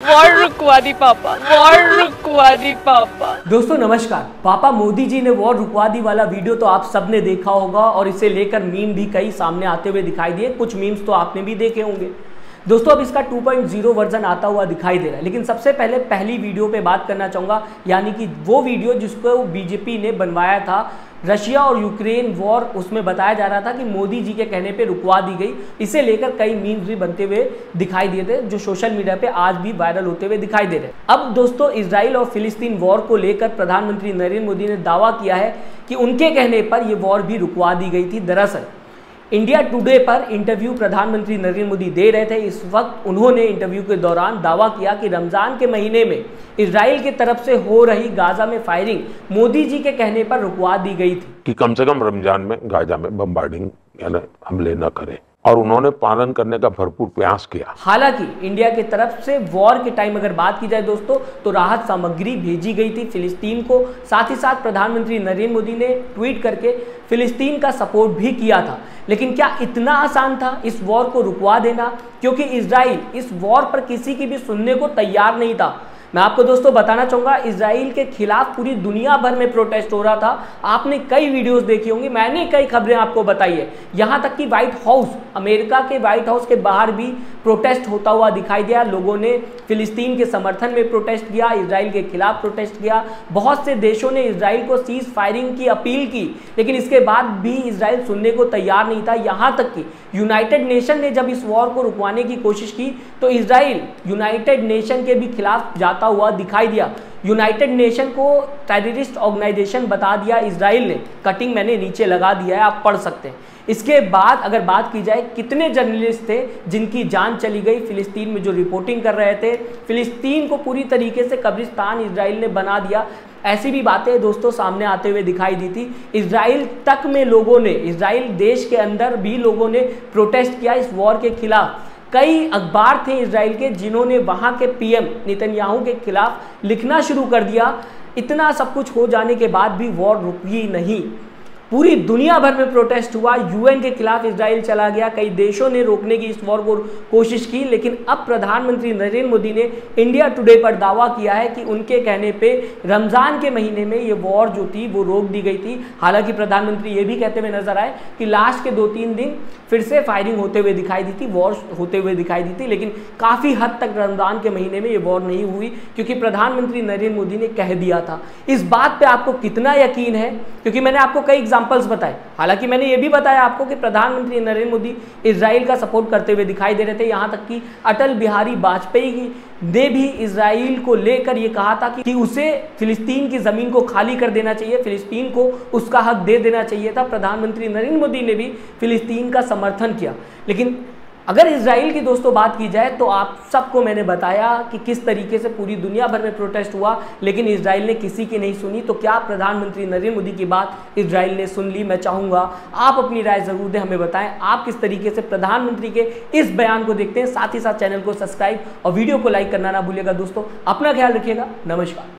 War रुकवा दी पापा, war रुकवा दी पापा। दोस्तों नमस्कार। पापा मोदी जी ने वॉर रुकवा दी वाला वीडियो तो आप सबने देखा होगा और इसे लेकर मीम भी कई सामने आते हुए दिखाई दिए। कुछ मीम्स तो आपने भी देखे होंगे। दोस्तों अब इसका 2.0 वर्जन आता हुआ दिखाई दे रहा है, लेकिन सबसे पहले पहली वीडियो पे बात करना चाहूँगा, यानी कि वो वीडियो जिसको बीजेपी ने बनवाया था रशिया और यूक्रेन वॉर। उसमें बताया जा रहा था कि मोदी जी के कहने पे रुकवा दी गई। इसे लेकर कई मीम्स भी बनते हुए दिखाई दिए थे, जो सोशल मीडिया पे आज भी वायरल होते हुए दिखाई दे रहे हैं। अब दोस्तों इजराइल और फिलिस्तीन वॉर को लेकर प्रधानमंत्री नरेंद्र मोदी ने दावा किया है कि उनके कहने पर यह वॉर भी रुकवा दी गई थी। दरअसल इंडिया टुडे पर इंटरव्यू प्रधानमंत्री नरेंद्र मोदी दे रहे थे। इस वक्त उन्होंने इंटरव्यू के दौरान दावा किया कि रमजान के महीने में इजराइल की तरफ से हो रही गाजा में फायरिंग मोदी जी के कहने पर रुकवा दी गई थी कि कम से कम रमजान में गाजा में बम्बार्डिंग यानी हमले न करें, और उन्होंने पालन करने का भरपूर प्रयास किया। हालांकि इंडिया की तरफ से वॉर के टाइम अगर बात की जाए दोस्तों, तो राहत सामग्री भेजी गई थी फिलिस्तीन को। साथ ही साथ प्रधानमंत्री नरेंद्र मोदी ने ट्वीट करके फिलिस्तीन का सपोर्ट भी किया था। लेकिन क्या इतना आसान था इस वॉर को रुकवा देना? क्योंकि इजराइल इस वॉर पर किसी की भी सुनने को तैयार नहीं था। मैं आपको दोस्तों बताना चाहूँगा, इजराइल के खिलाफ पूरी दुनिया भर में प्रोटेस्ट हो रहा था। आपने कई वीडियोस देखी होंगी, मैंने कई खबरें आपको बताई है। यहाँ तक कि व्हाइट हाउस, अमेरिका के व्हाइट हाउस के बाहर भी प्रोटेस्ट होता हुआ दिखाई दिया। लोगों ने फिलिस्तीन के समर्थन में प्रोटेस्ट किया, इजराइल के खिलाफ प्रोटेस्ट किया। बहुत से देशों ने इजराइल को सीज फायरिंग की अपील की, लेकिन इसके बाद भी इजराइल सुनने को तैयार नहीं था। यहाँ तक कि यूनाइटेड नेशन ने जब इस वॉर को रुकवाने की कोशिश की तो इजराइल यूनाइटेड नेशन के भी खिलाफ जाता हुआ दिखाई दिया। यूनाइटेड नेशन को टेररिस्ट ऑर्गेनाइजेशन बता दिया इजराइल ने। कटिंग मैंने नीचे लगा दिया है, आप पढ़ सकते हैं। इसके बाद अगर बात की जाए, कितने जर्नलिस्ट थे जिनकी जान चली गई फिलिस्तीन में जो रिपोर्टिंग कर रहे थे। फिलिस्तीन को पूरी तरीके से कब्रिस्तान इजराइल ने बना दिया। ऐसी भी बातें दोस्तों सामने आते हुए दिखाई दी थी। इजराइल तक में लोगों ने, इजराइल देश के अंदर भी लोगों ने प्रोटेस्ट किया इस वॉर के खिलाफ। कई अखबार थे इजराइल के जिन्होंने वहां के पीएम नेतन्याहू के खिलाफ लिखना शुरू कर दिया। इतना सब कुछ हो जाने के बाद भी वॉर रुकी नहीं। पूरी दुनिया भर में प्रोटेस्ट हुआ, यूएन के खिलाफ इजराइल चला गया। कई देशों ने रोकने की इस वॉर को कोशिश की, लेकिन अब प्रधानमंत्री नरेंद्र मोदी ने इंडिया टुडे पर दावा किया है कि उनके कहने पे रमजान के महीने में ये वॉर जो थी वो रोक दी गई थी। हालांकि प्रधानमंत्री ये भी कहते हुए नजर आए कि लास्ट के 2-3 दिन फिर से फायरिंग होते हुए दिखाई दी थी, वॉर होते हुए दिखाई दी थी, लेकिन काफ़ी हद तक रमजान के महीने में ये वॉर नहीं हुई, क्योंकि प्रधानमंत्री नरेंद्र मोदी ने कह दिया था। इस बात पे आपको कितना यकीन है? क्योंकि मैंने आपको कई एग्जाम्पल्स बताए। हालांकि मैंने ये भी बताया आपको कि प्रधानमंत्री नरेंद्र मोदी इजराइल का सपोर्ट करते हुए दिखाई दे रहे थे। यहाँ तक कि अटल बिहारी वाजपेयी ने भी इजराइल को लेकर ये कहा था कि उसे फिलिस्तीन की ज़मीन को खाली कर देना चाहिए, फिलिस्तीन को उसका हक दे देना चाहिए था। प्रधानमंत्री नरेंद्र मोदी ने भी फिलिस्तीन का समर्थन किया। लेकिन अगर इजराइल की दोस्तों बात की जाए तो आप सबको मैंने बताया कि किस तरीके से पूरी दुनिया भर में प्रोटेस्ट हुआ, लेकिन इजराइल ने किसी की नहीं सुनी। तो क्या प्रधानमंत्री नरेंद्र मोदी की बात इजराइल ने सुन ली? मैं चाहूँगा आप अपनी राय ज़रूर दें, हमें बताएं आप किस तरीके से प्रधानमंत्री के इस बयान को देखते हैं। साथ ही साथ चैनल को सब्सक्राइब और वीडियो को लाइक करना ना भूलिएगा। दोस्तों अपना ख्याल रखिएगा। नमस्कार।